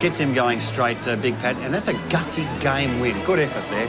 Gets him going straight, Big Pat, and that's a gutsy game win. Good effort there.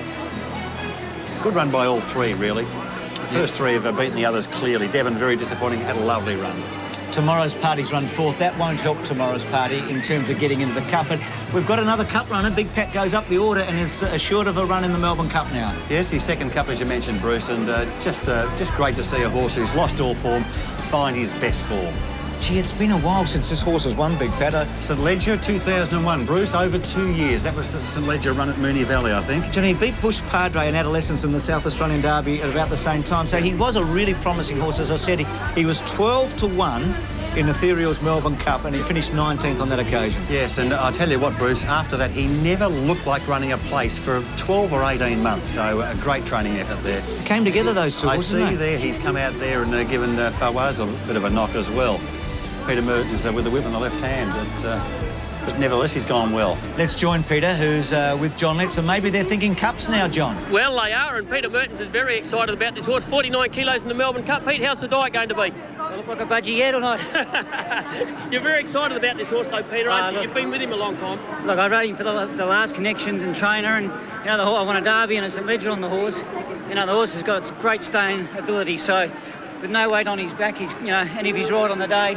Good run by all three, really. The first three have beaten the others clearly. Devon, very disappointing, had a lovely run. Tomorrow's party's run fourth. That won't help tomorrow's party in terms of getting into the Cup. But we've got another Cup runner. Big Pat goes up the order and is assured of a run in the Melbourne Cup now. Yes, his second Cup, as you mentioned, Bruce, and just great to see a horse who's lost all form find his best form. Gee, it's been a while since this horse has won, Big Pat. St Leger, 2001. Bruce, over 2 years. That was the St Leger run at Moonee Valley, I think. Johnny, he beat Bush Padre in adolescence in the South Australian Derby at about the same time. So he was a really promising horse. As I said, he was 12-1 in Ethereal's Melbourne Cup, and he finished 19th on that occasion. Yes, and I'll tell you what, Bruce, after that, he never looked like running a place for 12 or 18 months. So a great training effort there. It came together, those two horses, I see there, he's come out there and given Fawaz a bit of a knock as well. Peter Mertens with the whip in the left hand, but nevertheless, he's gone well. Let's join Peter, who's with John Letts, and maybe they're thinking Cups now, John. Well, they are, and Peter Mertens is very excited about this horse. 49 kilos in the Melbourne Cup. Pete, how's the diet going to be? I look like a budgie yet or not? You're very excited about this horse, though, Peter, aren't you? You've been with him a long time. Look, I rode him for the last connections and trainer, and the horse, I won a Derby and a St Leger on the horse. The horse has got its great staying ability, so with no weight on his back, he's and if he's right on the day,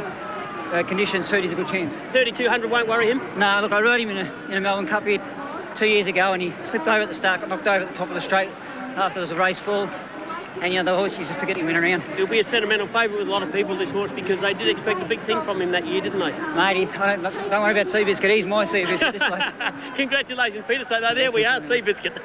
conditions suit, he's a good chance. 3200 won't worry him? No, look, I rode him in a Melbourne Cup here 2 years ago, and he slipped over at the start, got knocked over at the top of the straight after there was a race fall. And the horse used to forget he went around. He'll be a sentimental favourite with a lot of people, this horse, because they did expect a big thing from him that year, didn't they? Mate, don't worry about Seabiscuit. He's my Seabiscuit this way. Congratulations, Peter. So there we are, Seabiscuit.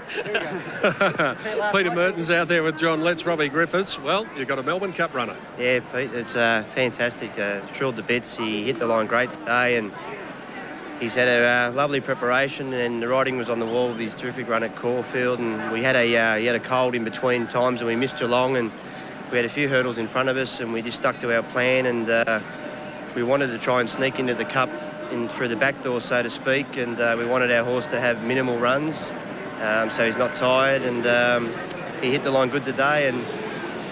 Peter Mertens out there with John Letts, Robbie Griffiths. Well, you've got a Melbourne Cup runner. Yeah, Pete, it's fantastic. Thrilled to bits. He hit the line great today, and he's had a lovely preparation, and the riding was on the wall with his terrific run at Caulfield, and we had he had a cold in between times, and we missed Geelong, and we had a few hurdles in front of us, and we just stuck to our plan, and we wanted to try and sneak into the Cup through the back door, so to speak, and we wanted our horse to have minimal runs, so he's not tired, and he hit the line good today, and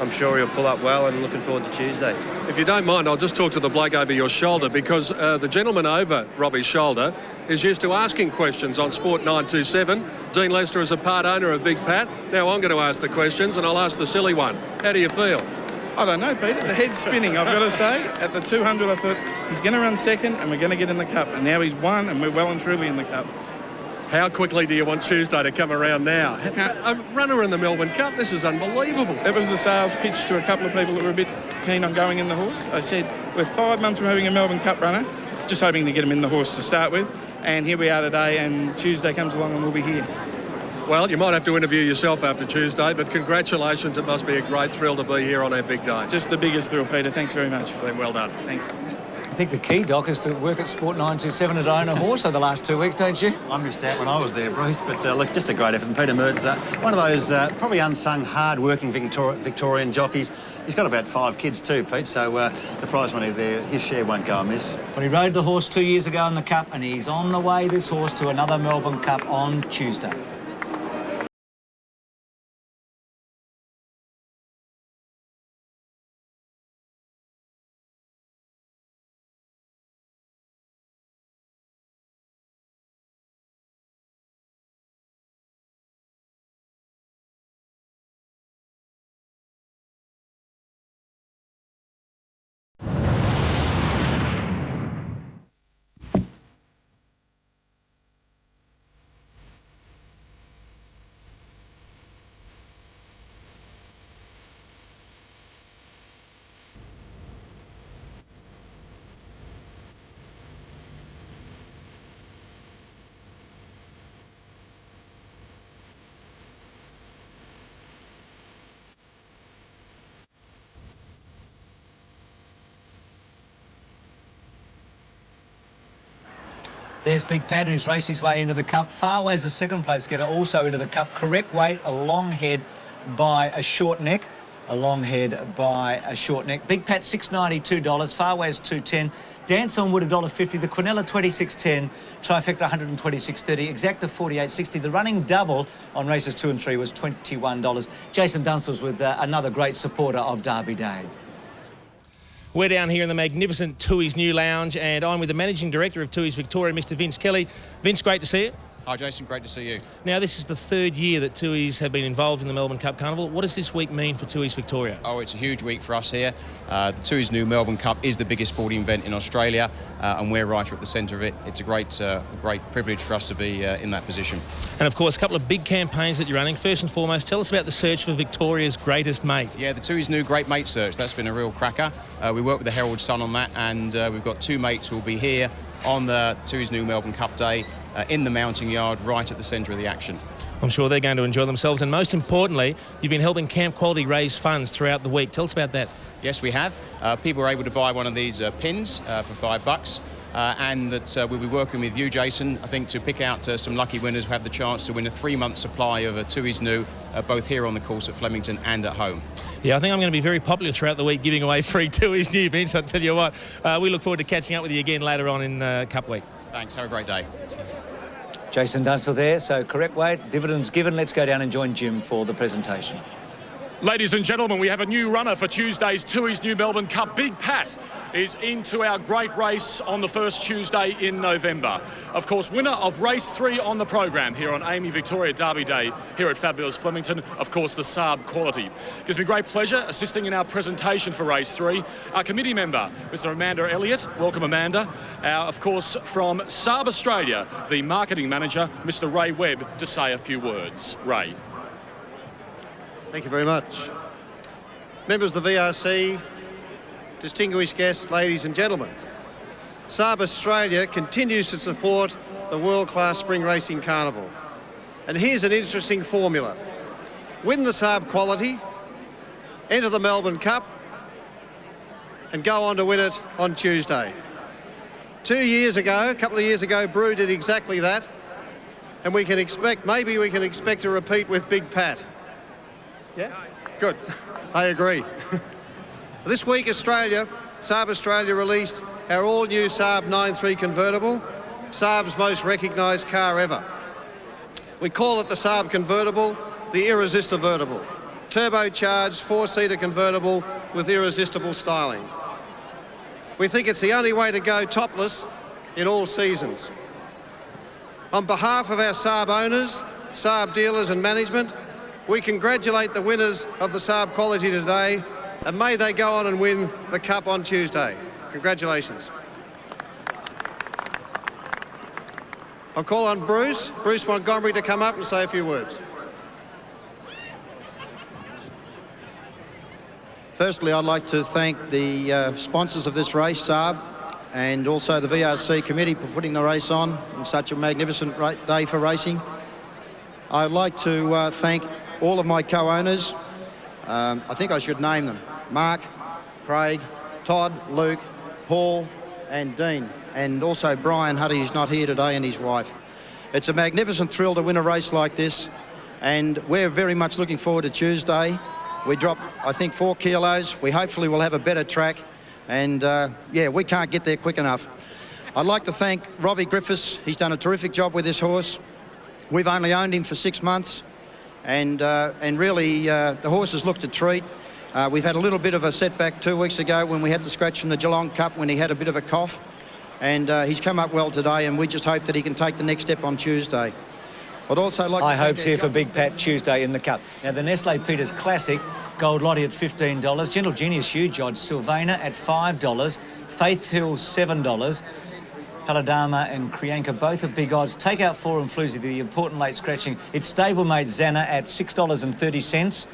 I'm sure he'll pull up well, and looking forward to Tuesday. If you don't mind, I'll just talk to the bloke over your shoulder, because the gentleman over Robbie's shoulder is used to asking questions on Sport 927. Dean Lester is a part owner of Big Pat. Now I'm going to ask the questions, and I'll ask the silly one. How do you feel? I don't know, Peter. The head's spinning, I've got to say. At the 200, I thought he's going to run second and we're going to get in the Cup. And now he's won and we're well and truly in the Cup. How quickly do you want Tuesday to come around now? A runner in the Melbourne Cup, this is unbelievable. That was the sales pitch to a couple of people that were a bit keen on going in the horse. I said, we're 5 months from having a Melbourne Cup runner, just hoping to get him in the horse to start with. And here we are today, and Tuesday comes along and we'll be here. Well, you might have to interview yourself after Tuesday, but congratulations. It must be a great thrill to be here on our big day. Just the biggest thrill, Peter. Thanks very much. Been well done. Thanks. I think the key, Doc, is to work at Sport 927 and own a horse over the last 2 weeks, don't you? I missed out when I was there, Bruce, but look, just a great effort. And Peter Mertens, one of those probably unsung, hard-working Victorian jockeys. He's got about 5 kids too, Pete, so the prize money there, his share won't go amiss. Well, he rode the horse 2 years ago in the Cup, and he's on the way, this horse, to another Melbourne Cup on Tuesday. There's Big Pat, who's raced his way into the Cup. Farway's the second place getter, also into the Cup. Correct weight, a long head by a short neck. A long head by a short neck. Big Pat, $692. Farway's $210. Dance on Wood, $1.50. The Quinella, $26.10. Trifecta, $126.30. Exacta, $48.60. The running double on races 2 and 3 was $21. Jason Dunstall was with another great supporter of Derby Day. We're down here in the magnificent Tui's New Lounge, and I'm with the Managing Director of Tui's Victoria, Mr. Vince Kelly. Vince, great to see you. Hi Jason, great to see you. Now, this is the third year that Tui's have been involved in the Melbourne Cup Carnival. What does this week mean for Tui's Victoria? Oh, it's a huge week for us here. The Tui's New Melbourne Cup is the biggest sporting event in Australia, and we're right at the centre of it. It's a great privilege for us to be in that position. And of course, a couple of big campaigns that you're running. First and foremost, tell us about the search for Victoria's greatest mate. Yeah, the Tui's New Great Mate Search. That's been a real cracker. We worked with the Herald Sun on that, and we've got 2 mates who will be here on the Tui's New Melbourne Cup Day in the mounting yard, right at the centre of the action. I'm sure they're going to enjoy themselves, and most importantly, you've been helping Camp Quality raise funds throughout the week. Tell us about that. Yes, we have. People are able to buy one of these pins for $5, and that we'll be working with you, Jason, I think, to pick out some lucky winners who have the chance to win a 3-month supply of Tui's New, both here on the course at Flemington and at home. Yeah, I think I'm going to be very popular throughout the week giving away free Tui's New, Vince. I'll tell you what, we look forward to catching up with you again later on in Cup Week. Thanks, have a great day. Jason Dunstall there, so correct weight, dividends given. Let's go down and join Jim for the presentation. Ladies and gentlemen, we have a new runner for Tuesday's Tui's New Melbourne Cup. Big Pat is into our great race on the first Tuesday in November. Of course, winner of race 3 on the program here on Amy Victoria Derby Day here at fabulous Flemington, of course, the Saab Quality. Gives me great pleasure assisting in our presentation for race 3. Our committee member, Mr. Amanda Elliott. Welcome, Amanda. Of course, from Saab Australia, the marketing manager, Mr. Ray Webb, to say a few words. Ray. Thank you very much. Members of the VRC, distinguished guests, ladies and gentlemen. Saab Australia continues to support the world-class Spring Racing Carnival. And here's an interesting formula. Win the Saab Quality, enter the Melbourne Cup, and go on to win it on Tuesday. 2 years ago, a couple of years ago, Brew did exactly that. And we can expect, maybe we can expect a repeat with Big Pat. Yeah? Good. I agree. This week, Saab Australia released our all-new Saab 9.3 convertible, Saab's most recognised car ever. We call it the Saab convertible, the Irresistivertible. Turbocharged 4-seater convertible with irresistible styling. We think it's the only way to go topless in all seasons. On behalf of our Saab owners, Saab dealers and management, we congratulate the winners of the Saab Quality today, and may they go on and win the Cup on Tuesday. Congratulations. I'll call on Bruce Montgomery, to come up and say a few words. Firstly, I'd like to thank the sponsors of this race, Saab, and also the VRC committee for putting the race on such a magnificent day for racing. I'd like to thank all of my co-owners. I think I should name them: Mark, Craig, Todd, Luke, Paul and Dean, and also Brian Huddy, who's not here today, and his wife. It's a magnificent thrill to win a race like this, and we're very much looking forward to Tuesday. We dropped, I think, 4 kilos. We hopefully will have a better track, and yeah, we can't get there quick enough. I'd like to thank Robbie Griffiths. He's done a terrific job with this horse. We've only owned him for 6 months. And really, the horse has looked a treat. We've had a little bit of a setback 2 weeks ago when we had to scratch from the Geelong Cup when he had a bit of a cough. And he's come up well today, and we just hope that he can take the next step on Tuesday. I'd also like High hopes here for Big Pat Tuesday in the Cup. Now, the Nestle Peters Classic, Gold Lottie at $15, Gentle Genius huge odds, Sylvana at $5, Faith Hill $7, Paladama and Kriyanka both at big odds. Take out 4 and Floozy, the important late scratching. It's stablemate Xana at $6.30.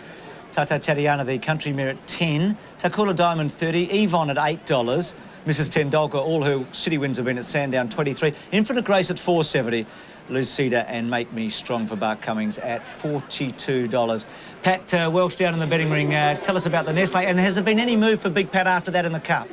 Tata Tatiana, the country mare, at 10. Takula Diamond 30. Yvonne at $8. Mrs. Tendolka, all her city wins have been at Sandown 23. Infinite Grace at $4.70. Lucida and Make Me Strong for Bart Cummings at $42. Pat Welch down in the betting ring. Tell us about the Nestle, and has there been any move for Big Pat after that in the Cup?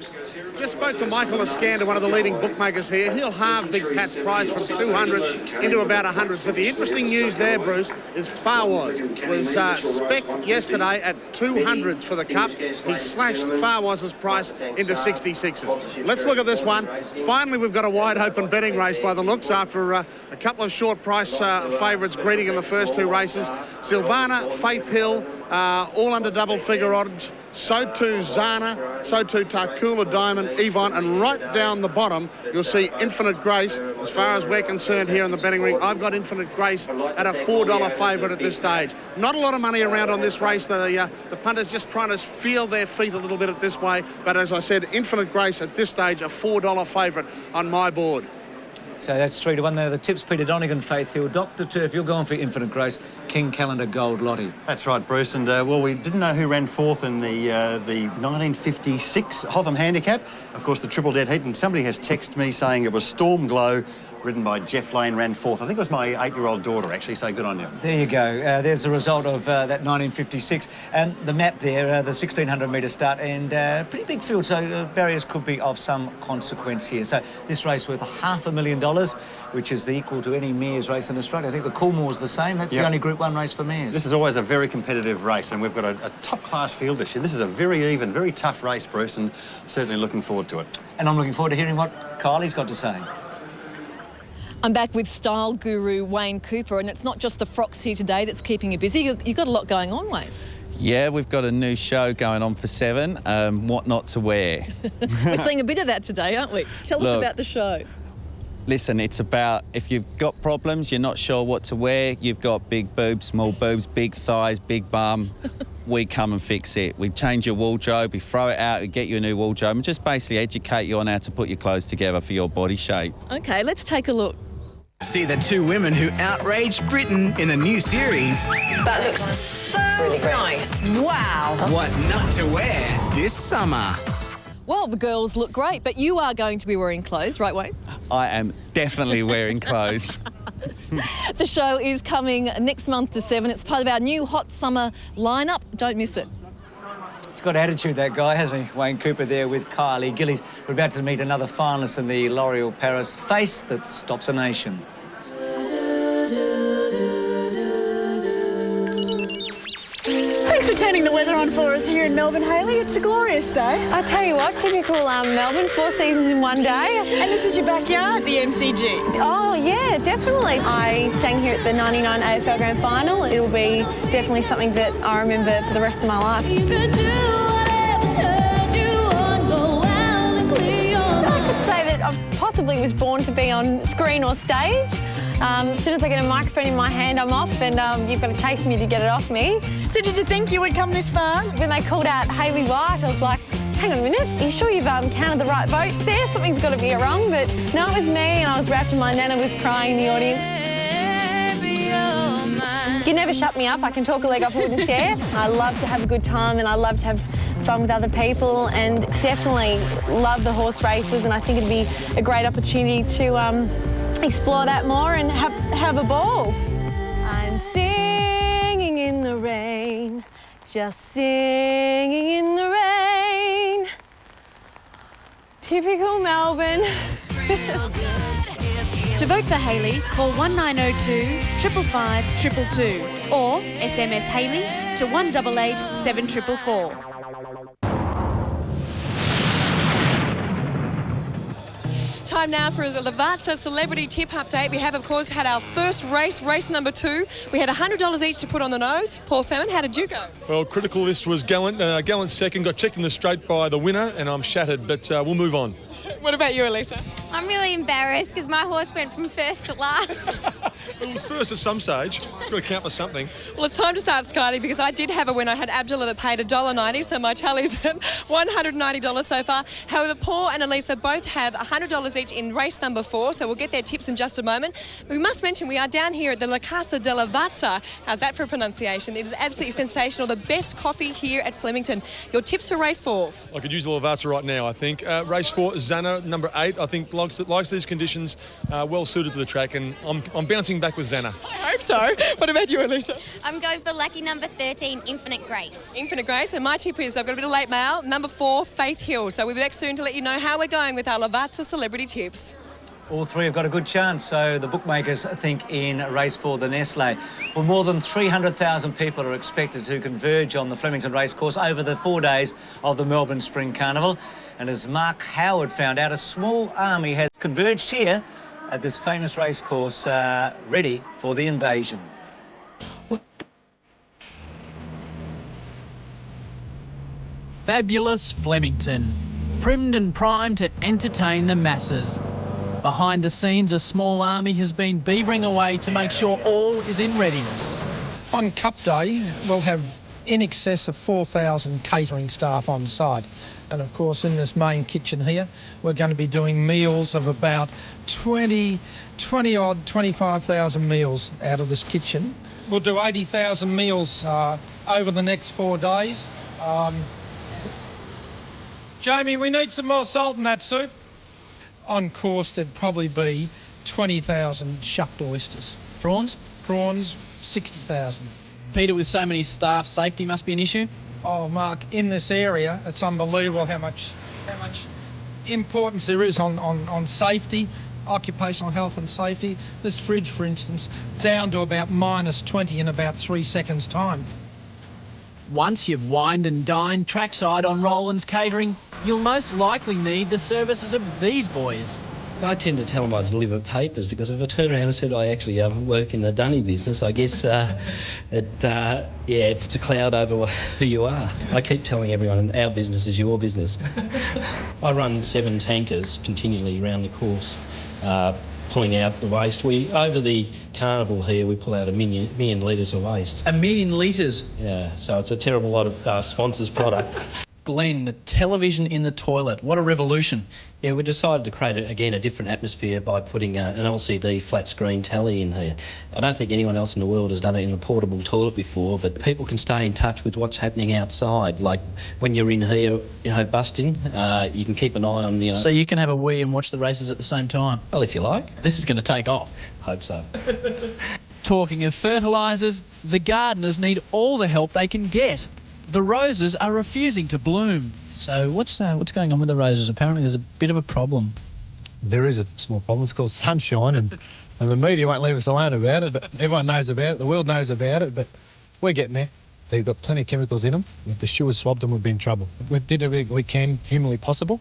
Just spoke to Michael Iskander, one of the leading bookmakers here. He'll halve Big Pat's price from 200s into about 100s. But the interesting news there, Bruce, is Farwaz was spec'd yesterday at 200s for the Cup. He slashed Farwaz's price into 66s. Let's look at this one. Finally, we've got a wide-open betting race by the looks after a couple of short price favourites greeting in the first 2 races. Sylvana, Faith Hill, all under double figure odds. So too Zana, so too Tarcoola Diamond, Yvonne, and right down the bottom, you'll see Infinite Grace. As far as we're concerned here in the betting ring, I've got Infinite Grace at a $4 favourite at this stage. Not a lot of money around on this race. The punters just trying to feel their feet a little bit at this way. But as I said, Infinite Grace at this stage, a $4 favourite on my board. So that's 3-1 there. The tips, Peter Donegan, Faith Hill, Dr. Turf. You're going for Infinite Grace, King Calendar, Gold Lottie. That's right, Bruce. And, well, we didn't know who ran fourth in the 1956 Hotham Handicap. Of course, the Triple Dead Heat. And somebody has texted me saying it was Storm Glow, ridden by Jeff Lane, ran fourth. I think it was my 8-year-old daughter, actually, so good on you. There you go. There's the result of that 1956. And the map there, the 1,600-metre start, and pretty big field, so barriers could be of some consequence here. So this race worth $500,000, which is the equal to any mares race in Australia. I think the Coolmore's the same. That's the only Group 1 race for mares. This is always a very competitive race, and we've got a top-class field this year. This is a very even, very tough race, Bruce, and certainly looking forward to it. And I'm looking forward to hearing what Kylie's got to say. I'm back with style guru Wayne Cooper, and it's not just the frocks here today that's keeping you busy. You've got a lot going on, Wayne. Yeah, we've got a new show going on for 7, What Not to Wear. We're seeing a bit of that today, aren't we? Tell us about the show. Listen, it's about if you've got problems, you're not sure what to wear, you've got big boobs, small boobs, big thighs, big bum, we come and fix it. We change your wardrobe, we throw it out, we get you a new wardrobe, and just basically educate you on how to put your clothes together for your body shape. OK, let's take a look. See the two women who outraged Britain in the new series. That looks so really nice. Wow. What not to wear this summer. Well, the girls look great, but you are going to be wearing clothes, right, Wayne? I am definitely wearing clothes. The show is coming next month to 7. It's part of our new hot summer lineup. Don't miss it. He's got attitude, that guy, hasn't he? Wayne Cooper there with Kylie Gillies. We're about to meet another finalist in the L'Oreal Paris Face That Stops a Nation. Thanks for turning the weather on for us here in Melbourne, Hayley. It's a glorious day. I tell you what, typical Melbourne, 4 seasons in one day. And this is your backyard, the MCG. Oh, yeah, definitely. I sang here at the 99 AFL Grand Final. It'll be definitely something that I remember for the rest of my life. I could say that I possibly was born to be on screen or stage. As soon as I get a microphone in my hand, I'm off, and you've got to chase me to get it off me. So did you think you would come this far? When they called out Hayley White, I was like, hang on a minute, are you sure you've counted the right votes there? Something's got to be wrong, but no, it was me, and I was wrapped and my nana was crying in the audience. You never shut me up. I can talk a leg off a wooden chair. I love to have a good time, and I love to have fun with other people, and definitely love the horse races, and I think it'd be a great opportunity to explore that more and have a ball. I'm singing in the rain, just singing in the rain. Typical Melbourne. To vote for Hayley, call 1902 555 222 or SMS Hayley to 188 7444. Time now for the Lavazza Celebrity Tip Update. We have, of course, had our first race, race number 2. We had $100 each to put on the nose. Paul Salmon, how did you go? Well, critical list was Gallant. Gallant second, got checked in the straight by the winner, and I'm shattered, but we'll move on. What about you, Elisa? I'm really embarrassed because my horse went from first to last. It was first at some stage. It's got to count for something. Well, it's time to start, Scotty, because I did have a winner. I had Abdullah that paid $1.90, so my tally's at $190 so far. However, Paul and Elisa both have $100 each in race number 4, so we'll get their tips in just a moment. We must mention we are down here at the La Casa de Lavazza. How's that for a pronunciation? It is absolutely sensational. The best coffee here at Flemington. Your tips for race 4? I could use the Lavazza right now, I think. Race 4, Zana, number 8, I think likes these conditions, well suited to the track, and I'm bouncing back with Zana. I hope so. What about you, Elisa? I'm going for lucky number 13, Infinite Grace. Infinite Grace, and my tip is I've got a bit of late mail, number 4, Faith Hill. So we'll be back soon to let you know how we're going with our Lavazza Celebrity Tips. All three have got a good chance, so the bookmakers think in race 4, the Nestle. Well, more than 300,000 people are expected to converge on the Flemington Racecourse over the 4 days of the Melbourne Spring Carnival. And as Mark Howard found out, a small army has converged here at this famous racecourse, ready for the invasion. Fabulous Flemington, primed and primed to entertain the masses. Behind the scenes, a small army has been beavering away to make sure all is in readiness. On Cup Day, we'll have in excess of 4,000 catering staff on site. And of course, in this main kitchen here, we're going to be doing meals of about 25,000 meals out of this kitchen. We'll do 80,000 meals over the next 4 days. Jamie, we need some more salt in that soup. On course, there'd probably be 20,000 shucked oysters. Prawns? Prawns, 60,000. Peter, with so many staff, safety must be an issue? Oh, Mark, in this area, it's unbelievable how much importance there is on safety, occupational health and safety. This fridge, for instance, down to about -20 in about 3 seconds' time. Once you've wined and dined trackside on Roland's Catering, you'll most likely need the services of these boys. I tend to tell them I deliver papers, because if I turn around and said I actually work in the dunny business, I guess it's a cloud over who you are. I keep telling everyone our business is your business. I run 7 tankers continually around the course, pulling out the waste. Over the carnival here, we pull out 1 million litres of waste. 1 million litres? Yeah, so it's a terrible lot of sponsors' product. Glenn, the television in the toilet, what a revolution. Yeah, we decided to create, a different atmosphere by putting an LCD flat screen telly in here. I don't think anyone else in the world has done it in a portable toilet before, but people can stay in touch with what's happening outside. Like when you're in here, busting, you can keep an eye on, So you can have a wee and watch the races at the same time? Well, if you like. This is going to take off. Hope so. Talking of fertilisers, the gardeners need all the help they can get. The roses are refusing to bloom. So what's going on with the roses? Apparently there's a bit of a problem. There is a small problem. It's called sunshine, and the media won't leave us alone about it, but everyone knows about it. The world knows about it, but we're getting there. They've got plenty of chemicals in them. If the shoe was swabbed them, we'd be in trouble. We did everything we can humanly possible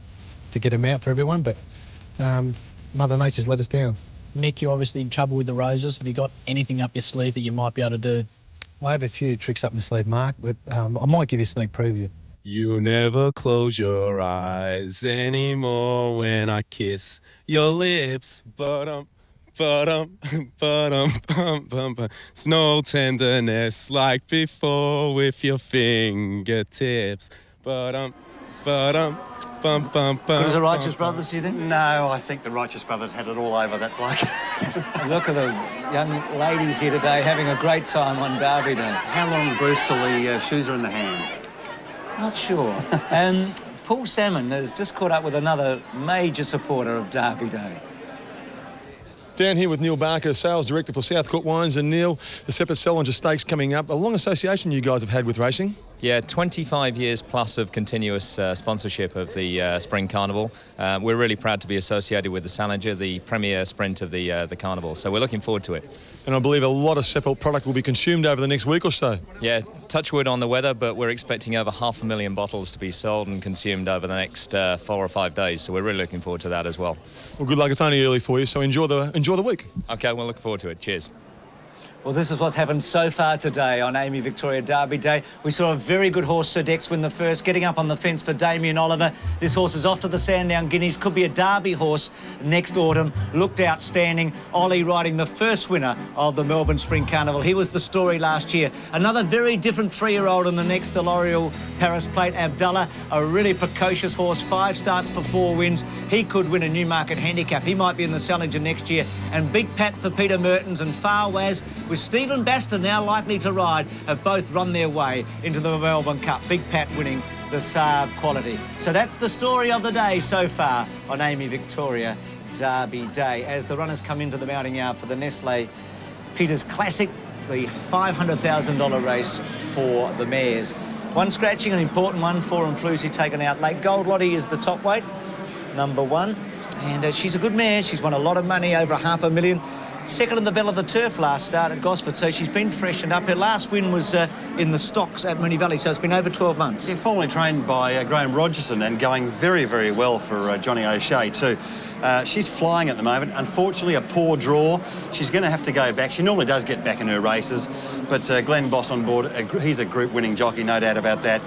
to get them out for everyone, but Mother Nature's let us down. Nick, you're obviously in trouble with the roses. Have you got anything up your sleeve that you might be able to do? I have a few tricks up my sleeve, Mark, but I might give you a sneak preview. You never close your eyes anymore when I kiss your lips. It's no tenderness like before with your fingertips. As good as the Righteous Brothers, do you think? No, I think the Righteous Brothers had it all over that bloke. Look at the young ladies here today having a great time on Derby Day. How long, Bruce, till the shoes are in the hands? Not sure. Paul Salmon has just caught up with another major supporter of Derby Day. Down here with Neil Barker, Sales Director for Southcourt Wines. And Neil, the separate Sellinger Stakes coming up. A long association you guys have had with racing. Yeah, 25 years plus of continuous sponsorship of the Spring Carnival. We're really proud to be associated with the Salinger, the premier sprint of the Carnival. So we're looking forward to it. And I believe a lot of Seppelt product will be consumed over the next week or so. Yeah, touch wood on the weather, but we're expecting over 500,000 bottles to be sold and consumed over the next 4 or 5 days. So we're really looking forward to that as well. Well, good luck. It's only early for you, so enjoy the week. Okay, we'll look forward to it. Cheers. Well, this is what's happened so far today on Amy Victoria Derby Day. We saw a very good horse, Sir Dex, win the first, getting up on the fence for Damien Oliver. This horse is off to the Sandown Guineas, could be a Derby horse next autumn. Looked outstanding. Ollie riding the first winner of the Melbourne Spring Carnival. He was the story last year. Another very different 3-year-old in the next, the L'Oreal Paris Plate, Abdallah. A really precocious horse, 5 starts for 4 wins. He could win a Newmarket handicap. He might be in the Salinger next year. And Big Pat for Peter Mertens and Far Waz with Stephen Baston now likely to ride have both run their way into the Melbourne Cup. Big Pat winning the Saab quality. So that's the story of the day so far on Amy Victoria Derby Day as the runners come into the mounting yard for the Nestle Peters Classic, the $500,000 race for the mares. One scratching, an important one, Forum Floozy taken out late. Gold Lottie is the top weight, number 1. And she's a good mare. She's won a lot of money, over $500,000. Second in the Bell of the Turf last start at Gosford, so she's been freshened up. Her last win was in the stocks at Moonee Valley, so it's been over 12 months. Yeah, formerly trained by Graham Rogerson and going very, very well for Johnny O'Shea too. She's flying at the moment. Unfortunately, a poor draw. She's going to have to go back. She normally does get back in her races, but Glenn Boss on board, he's a group winning jockey, no doubt about that.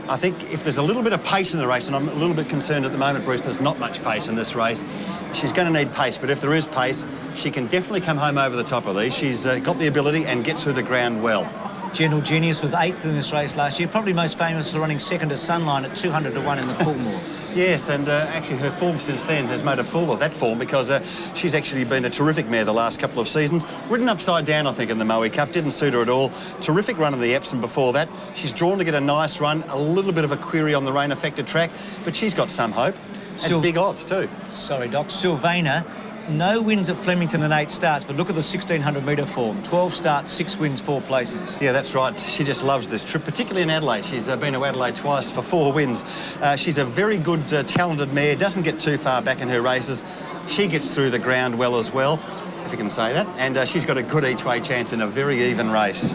I think if there's a little bit of pace in the race, and I'm a little bit concerned at the moment, Bruce, there's not much pace in this race. She's going to need pace, but if there is pace, she can definitely come home over the top of these. She's got the ability and gets through the ground well. Gentle Genius was 8th in this race last year, probably most famous for running second to Sunline at 200 to 1 in the Coolmore. Yes, and actually her form since then has made a fool of that form, because she's actually been a terrific mare the last couple of seasons. Ridden upside down, I think, in the Moe Cup. Didn't suit her at all. Terrific run in the Epsom before that. She's drawn to get a nice run. A little bit of a query on the rain-affected track, but she's got some hope. And big odds too. Sorry, Doc. Sylvana, no wins at Flemington in 8 starts, but look at the 1,600 metre form. 12 starts, 6 wins, 4 places. Yeah, that's right. She just loves this trip, particularly in Adelaide. She's been to Adelaide twice for 4 wins. She's a very good, talented mare, doesn't get too far back in her races. She gets through the ground well as well, if you can say that, and she's got a good each-way chance in a very even race.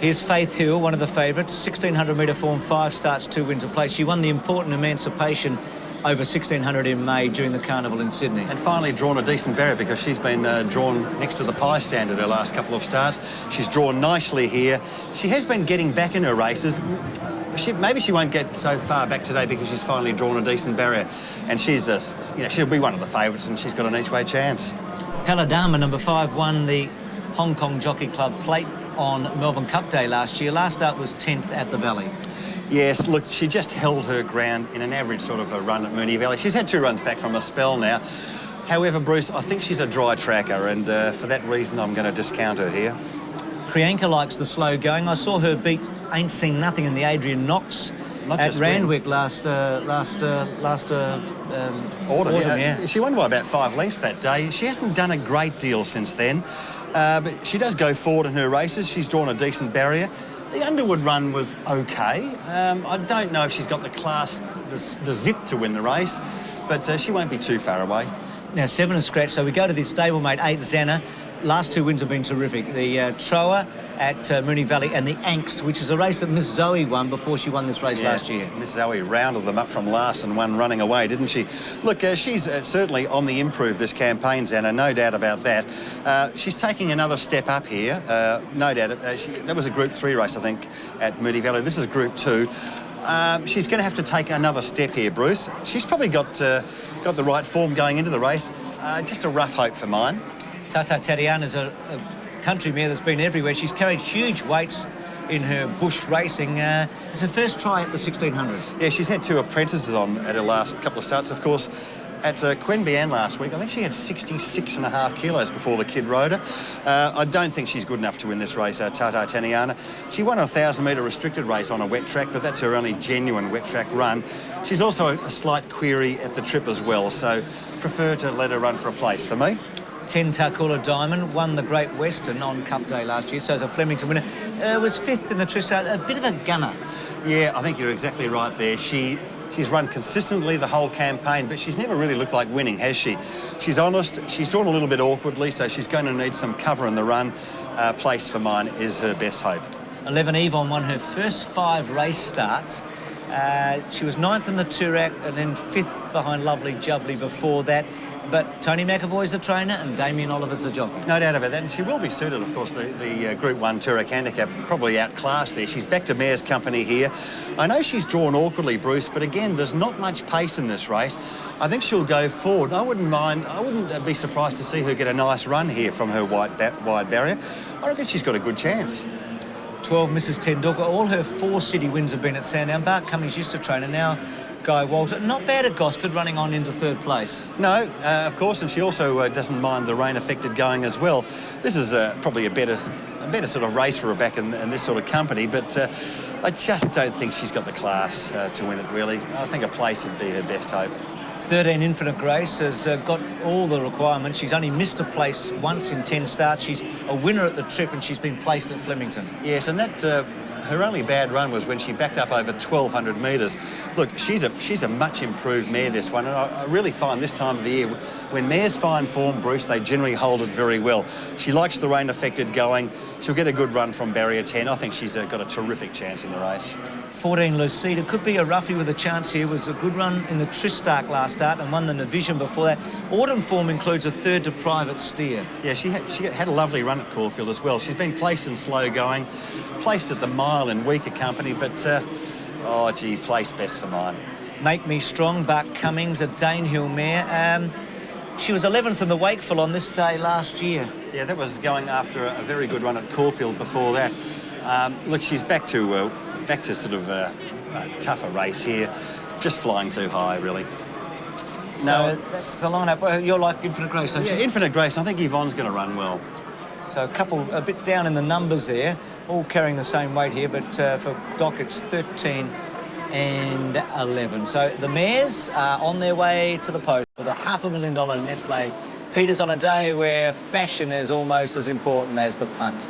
Here's Faith Hill, one of the favourites. 1,600 metre form, 5 starts, 2 wins a place. She won the important Emancipation over 1,600 in May during the Carnival in Sydney. And finally drawn a decent barrier, because she's been drawn next to the pie standard her last couple of starts. She's drawn nicely here. She has been getting back in her races. Maybe she won't get so far back today because she's finally drawn a decent barrier. And she's, she'll be one of the favourites, and she's got an each-way chance. Paladama, number 5, won the Hong Kong Jockey Club Plate on Melbourne Cup Day last year. Last start was 10th at the Valley. Yes, look, she just held her ground in an average sort of a run at Moonee Valley. She's had 2 runs back from a spell now. However, Bruce, I think she's a dry tracker, and for that reason, I'm going to discount her here. Kriyanka likes the slow going. I saw her beat Ain't Seen Nothing in the Adrian Knox at Randwick last autumn. Yeah. She won by about 5 lengths that day. She hasn't done a great deal since then, but she does go forward in her races. She's drawn a decent barrier. The Underwood run was okay. I don't know if she's got the class, the zip to win the race, but she won't be too far away. Now 7 is scratched, so we go to this stablemate 8, Xana. Last 2 wins have been terrific. The Troa at Moonee Valley and the Angst, which is a race that Miss Zoe won before she won this race last year. Miss Zoe rounded them up from last and won running away, didn't she? Look, she's certainly on the improve this campaign, Xana, no doubt about that. She's taking another step up here, no doubt. That was a Group 3 race, I think, at Moonee Valley. This is Group 2. She's going to have to take another step here, Bruce. She's probably got the right form going into the race. Just a rough hope for mine. Tata Tatiana is a country mare that's been everywhere. She's carried huge weights in her bush racing. It's her first try at the 1,600. Yeah, she's had 2 apprentices on at her last couple of starts, of course. At Queanbeyan last week, I think she had 66.5 kilos before the kid rode her. I don't think she's good enough to win this race, Tata Tatiana. She won a 1,000-metre restricted race on a wet track, but that's her only genuine wet track run. She's also a slight query at the trip as well, so prefer to let her run for a place for me. 10 Tarcoola Diamond won the Great Western on Cup Day last year, so as a Flemington winner. Was 5th in the Tristar, a bit of a gunner. Yeah, I think you're exactly right there. She's run consistently the whole campaign, but she's never really looked like winning, has she? She's honest, she's drawn a little bit awkwardly, so she's going to need some cover in the run. Place for mine is her best hope. 11 Yvonne won her first 5 race starts. She was 9th in the Toorak and then 5th behind Lovely Jubbly before that. But Tony McAvoy's the trainer and Damien Oliver's the jockey. No doubt about that, and she will be suited, of course, the Group 1 Toorak Handicap, probably outclassed there. She's back to mare's company here. I know she's drawn awkwardly, Bruce, but again, there's not much pace in this race. I think she'll go forward. I wouldn't be surprised to see her get a nice run here from her wide barrier. I reckon she's got a good chance. 12 Mrs. Tenduka. All her 4 city wins have been at Sandown. Bart Cummings used to train her now. Guy Walter, not bad at Gosford, running on into 3rd place. No, of course, and she also doesn't mind the rain-affected going as well. This is probably a better sort of race for her back in this sort of company, but I just don't think she's got the class to win it, really. I think a place would be her best hope. 13 Infinite Grace has got all the requirements. She's only missed a place once in 10 starts. She's a winner at the trip and she's been placed at Flemington. Yes, and that her only bad run was when she backed up over 1,200 metres. Look, she's a much improved mare, this one, and I really find this time of the year, when mares find form, Bruce, they generally hold it very well. She likes the rain-affected going. She'll get a good run from barrier 10. I think she's got a terrific chance in the race. 14 Lucida could be a roughie with a chance here. Was a good run in the Tristark last start and won the Division before that. Autumn form includes a 3rd to Private Steer. Yeah, she had a lovely run at Caulfield as well. She's been placed in slow going, placed at the mile in weaker company, but Oh, gee, place best for mine. Make Me Strong, Bart Cummings, a Danehill mare. She was 11th in the Wakeful on this day last year. Yeah, that was going after a very good run at Caulfield before that. Look, she's back to sort of a tougher race here. Just flying too high, really. So that's the lineup. You're like Infinite Grace, don't you? Yeah, Infinite Grace. I think Yvonne's going to run well. So a bit down in the numbers there, all carrying the same weight here, but for Doc it's 13 and 11. So the mares are on their way to the post with a $500,000 Nestle. Peter's on a day where fashion is almost as important as the punt.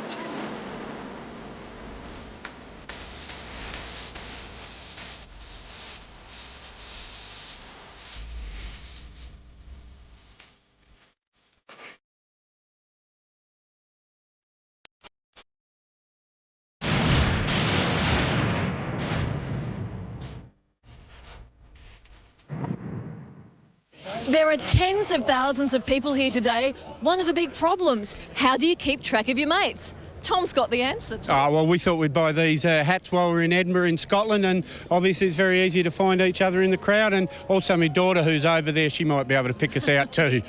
There are tens of thousands of people here today. One of the big problems, how do you keep track of your mates? Tom's got the answer. Well, we thought we'd buy these hats while we were in Edinburgh in Scotland, and obviously it's very easy to find each other in the crowd, and also my daughter who's over there, she might be able to pick us out too.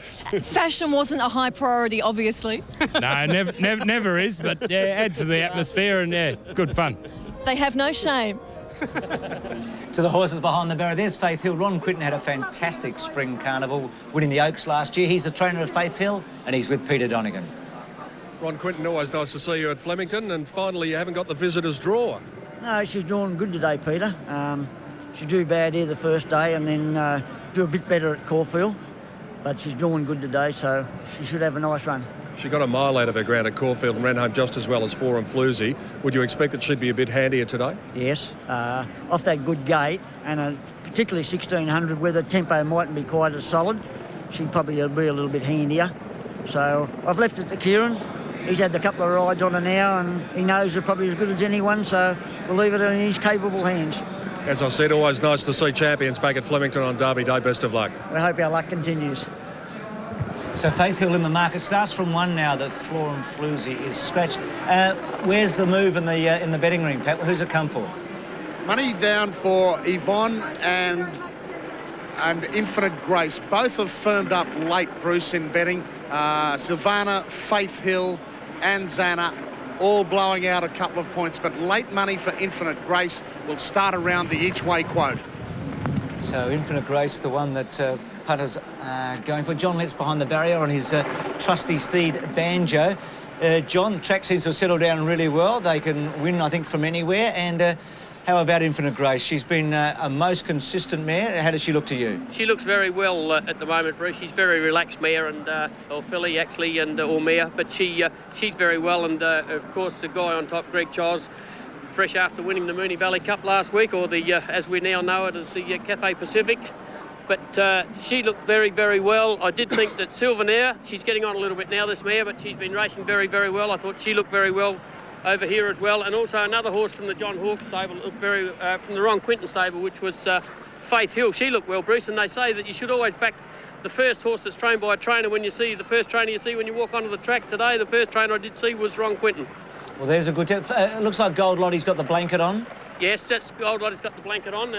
Fashion wasn't a high priority, obviously. No, never is, but yeah, adds to the atmosphere and yeah, good fun. They have no shame. To the horses behind the barrier, there's Faith Hill. Ron Quinton had a fantastic spring carnival, winning the Oaks last year. He's the trainer of Faith Hill, and he's with Peter Donegan. Ron Quinton, always nice to see you at Flemington, and finally you haven't got the visitors' draw. No, she's drawn good today, Peter. She drew bad here the first day and then drew a bit better at Caulfield, but she's drawn good today, so she should have a nice run. She got a mile out of her ground at Caulfield and ran home just as well as Four and Floozy. Would you expect that she'd be a bit handier today? Yes, off that good gate, and particularly 1600 where the tempo mightn't be quite as solid, she'd probably be a little bit handier. So I've left it to Kieran. He's had a couple of rides on her now and he knows her probably as good as anyone, so we'll leave it in his capable hands. As I said, always nice to see champions back at Flemington on Derby Day. Best of luck. We hope our luck continues. So Faith Hill in the market starts from one now that Floor and Floozy is scratched. Where's the move in the betting ring, Pat? Who's it come for? Money down for Yvonne and Infinite Grace. Both have firmed up late, Bruce, in betting. Silvana, Faith Hill and Xana all blowing out a couple of points, but late money for Infinite Grace will start around the each-way quote. So Infinite Grace, the one that punters going for. John Letts behind the barrier on his trusty steed Banjo. John, track seems to have settled down really well. They can win, I think, from anywhere. And how about Infinite Grace? She's been a most consistent mare. How does she look to you? She looks very well at the moment, Bruce. She's very relaxed mare and or filly actually, and or mare, but she's very well. And of course, the guy on top, Greg Charles, fresh after winning the Moonee Valley Cup last week, or the as we now know it as the Cathay Pacific. But she looked very, very well. I did think that Sylvanair, she's getting on a little bit now, this mare, but she's been racing very, very well. I thought she looked very well over here as well. And also another horse from the John Hawkes stable looked very, from the Ron Quinton stable, which was Faith Hill. She looked well, Bruce, and they say that you should always back the first horse that's trained by a trainer. When you see the first trainer you see when you walk onto the track today, the first trainer I did see was Ron Quinton. Well, there's a good tip. It looks like Gold Lottie's got the blanket on. Yes, that's Gold Lottie's got the blanket on. And